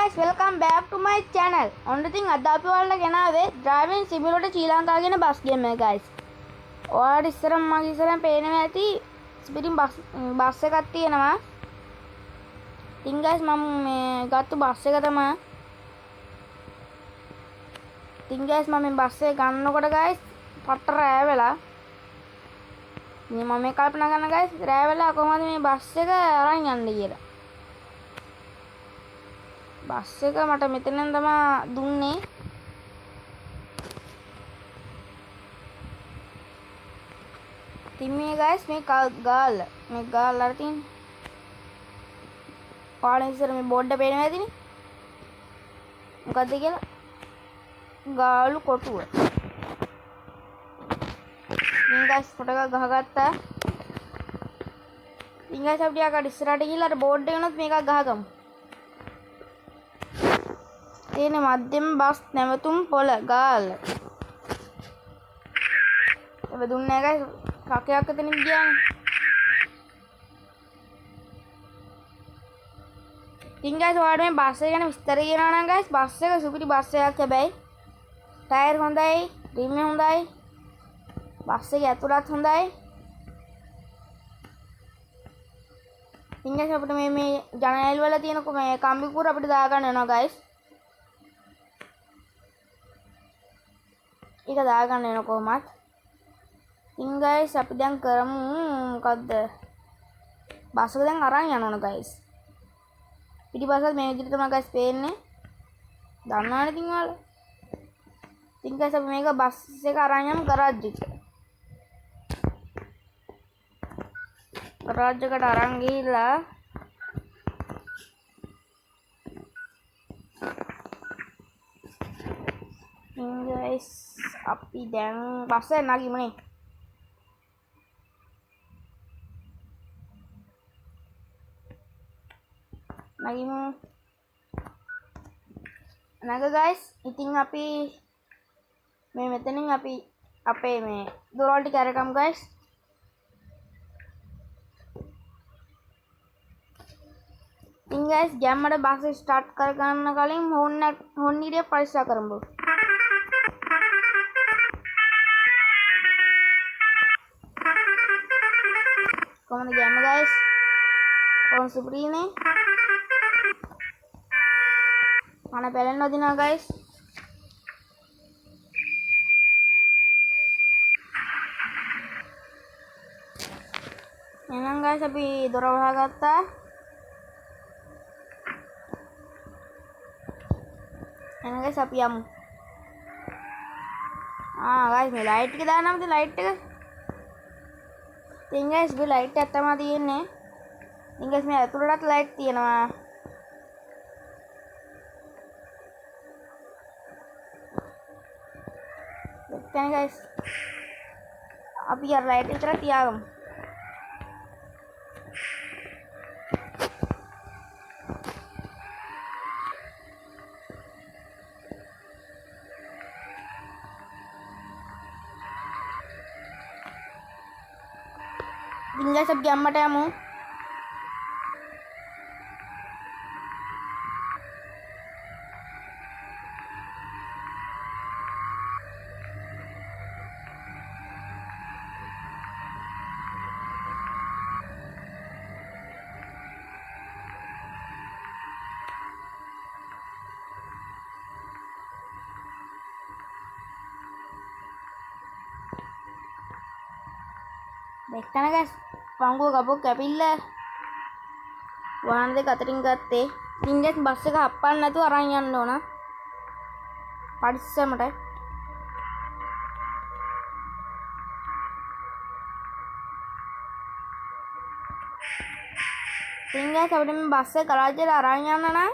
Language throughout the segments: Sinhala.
guys, welcome back to my channel. ඔන්න ඉතින් අද අපි ඔයාලට ගෙනාවේ driving simulator ශ්‍රී ලංකා කියන බස් ගේම් එක guys. ඔයාලට මගේ ඉස්සරහින් පේනවා ඇති ස්පීඩින් බස් එකක් තියෙනවා. ඉතින් guys මම මේ ගත්ත බස් එක තමයි. ඉතින් guys මම මේ බස් එක ගන්නකොට guys පට්ට රෑ වෙලා. මේ මම කල්පනා කරන guys රෑ වෙලා කොහොමද මේ බස් එක අරන් යන්නේ කියලා. බස් එක මට මෙතනෙන් තමයි දුන්නේ. ඉතින් මේ guys මේ ගාල්ල අර තියෙන පාඩම් ඉස්සර මේ බෝඩ් එක පේනවා ඇතිනේ. මොකද්ද කියලා? ගාලු කොටුව. ඉතින් guys ෆොටෝ එකක් ගහගත්තා. ඉතින් guys අපි ටිකක් ඉස්සරහට ගිහලා අර බෝඩ් එක උනොත් මේකක් ගහගමු. තියෙන මධ්‍යම බස් නැවතුම් පොළ ගාල්ල. ඒක දුන්නේ guys කකයක් එතනින් ගියානේ. ඉතින් guys ඔයාලට මේ බස් එක ගැන විස්තර කියනවා නම් guys බස් එක සුපිරි බස් එකක් හැබැයි. ටයර් හොඳයි, රිම් හොඳයි. බස් එකේ ඇතුළත් හොඳයි. ඉතින් guys අපිට මේ ජනේල් වල තියෙන මේ කම්බි කුර අපිට දාගන්න වෙනවා guys. ඒක දාගන්න වෙන කොහොමත්. ඉතින් guys අපි දැන් කරමු මොකද්ද? බස් එක දැන් අරන් යන්න ඕන guys. පිටිපස්සට මේ විදිහට තමයි guys පේන්නේ. දන්නවනේ ඉතින් ඔයාලා. ඉතින් guys අපි මේක බස් එක අරන් යමු ගරාජ් එකට. ගරාජ් එකට අරන් ගිහිල්ලා guys අපි දැන් බස් එක නගිමුනේ. නගිමු. නග guys ඉතින් අපි මේ මෙතනින් අපි අපේ මේ දොරවල් ටික අරගමු guys. ඉතින් guys ගැම්මට බස් ස්ටාර්ට් කරගන්න කලින් හොන් ඉරිය පරික්ෂා කරමු. කොහොමද ගැම්ම guys? කොහොම සුපිරිනේ? mana pelen nodina guys. Emang guys අපි දොර වහගත්තා. එහෙනම් guys අපි යමු. guys මේ ලයිට් එක දාන්නමද ලයිට් එක? ඉතින් guys මේ ලයිට් එක තමයි තියෙන්නේ. ඉතින් guys මේ අතුලටත් ලයිට් තියෙනවා. දැන් guys අපි අර ලයිට් එක විතර තියාගමු. ඉතින් guys අපි ගැම්මට යමු. දෙක්කන guys පංගුව ගබක් කැපිල්ල වාහන දෙක අතරින් ගත්තේ. ඉතින් guys බස් එක හප්පන්න නැතුව අරන් යන්න ඕන පරිස්සමට. ඉතින් guys අපිට මේ බස් එක ගරාජ් එකට අරන් යන්න නම්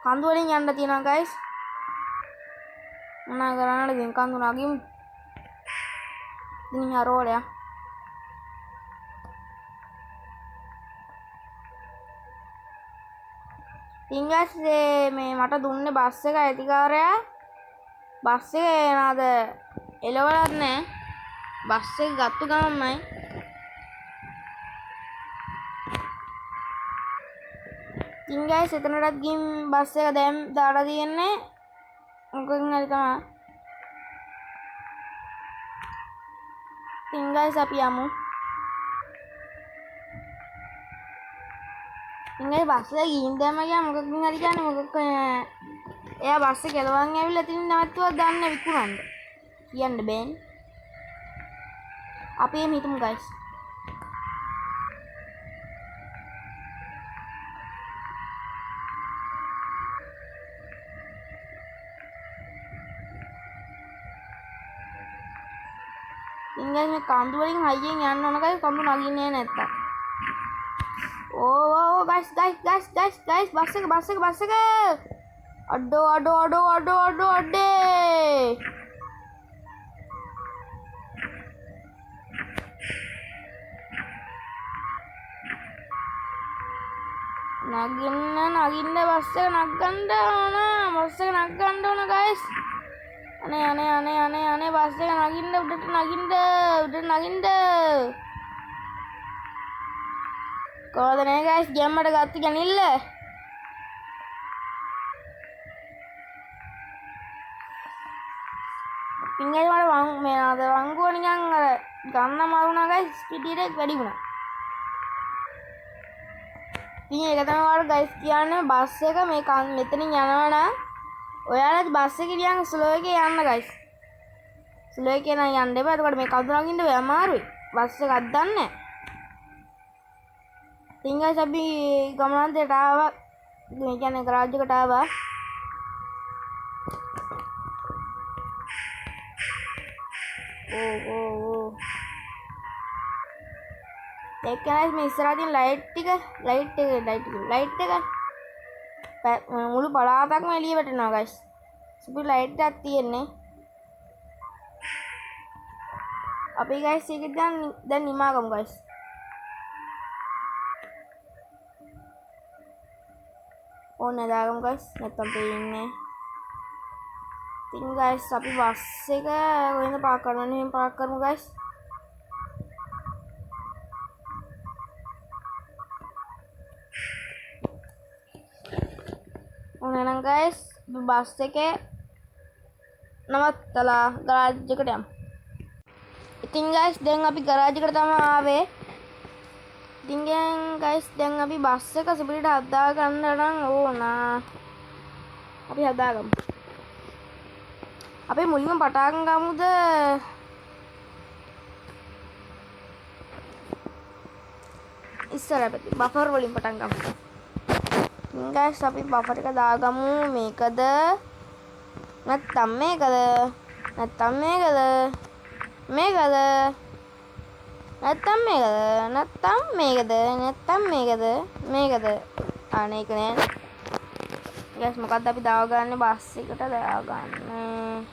කඳු වලින් යන්න තියෙනවා guys. මොනා කරන්නද දැන් කඳු නගිමු. ini harol ya. tinggal මේ මට දුන්නේ බස් එක අයිතිකාරයා. බස් එක එනවාද එලවලත් නැහැ. බස් එක ගත්ත ගමන්මයි ඉතින් ගයිස් එතනටත් ගිහින් බස් එක දැන් දාලා තියෙන්නේ මොකකින් හරි තමයි. ඉතින් ගයිස් අපි යමු. ඉතින් බස් එක ගිහින් දැම්ම ගියා මොකකින් හරි කියන්නේ මොකක් එයා බස් එක කෙලවන් ඇවිල්ලා ඉතින් නැවතුවා දාන්න විකුණන්න. කියන්න බෑනේ. අපි එමු හිටමු ගයිස්. ඉංග්‍රීසි මේ කඳු වලින් හයියෙන් යන්න ඕන ගයිස් කඳු නගින්නේ නැත්තම්. ඕ ගයිස් බස් එක අඩෝ අඩේ නගින්න බස් එක නගන්න ඕන ගයිස්. අනේ බස් එක නගින්න උඩට නගින්න කොහොමද නේ ගයිස් ගැම්මට ගත්ත ගනිල්ල. ඉංග්‍රීසි මට මේ අද වංගුව නිකන් අර ගන්න මරුණා ගයිස් ස්පීඩ් එක වැඩි වුණා. ඉතින් ඒක තමයි ඔයාලට ගයිස් කියන්නේ බස් එක මේ මෙතනින් යනවා නම් ඔයාලා බස් එකේ නිකන් ස්ලෝ එකේ යන්න ගයිස්. ස්ලෝ එකේ නම් යන්න එපා. එතකොට මේ කඳු නගින්න බෑ අමාරුයි. බස් එක අද්දන්නේ නැහැ. ඉතින් ගයිස් අපි ගමනාන්තයට ආවා. මේ කියන්නේ ගරාජ් එකට ආවා. ඕ ඒක මේ ඉස්සරහ තියෙන ලයිට් එක මුළු පළාතක්ම එළිය වැටෙනවා ගයිස්. සුපි ලයිට් එකක් තියෙන්නේ. අපි ගයිස් ඒක දැන් නිමාගමු ගයිස්. ඕනේ දාගමු ගයිස්. නැත්තම් පේන්නේ. ඉතින් ගයිස් අපි බස් එක කොහෙන්ද පාක් කරන්නේ? එහෙම පාක් කරමු ගයිස්. ඕනනම් ගයිස් බස් එකේ නවත්තලා ගරාජ් එකට යමු. ඉතින් ගයිස් දැන් අපි ගරාජ් එකට තමයි ආවේ. ඉතින් ගයිස් දැන් අපි බස් එක ස්පීඩ් හදා ගන්න නම් ඕන. අපි හදාගමු. අපි මුලින්ම පටන් ගමුද ඉස්සර පැත්තේ බෆර් වලින් පටන් ගමු. ගයිස් අපි බෆර් එක දාගමු. මේකද නැත්තම් මේකද නැත්තම් මේකද අනේ ඒක නෑ. ගයිස් මොකද්ද අපි දාගන්නේ බස් එකට දාගන්න.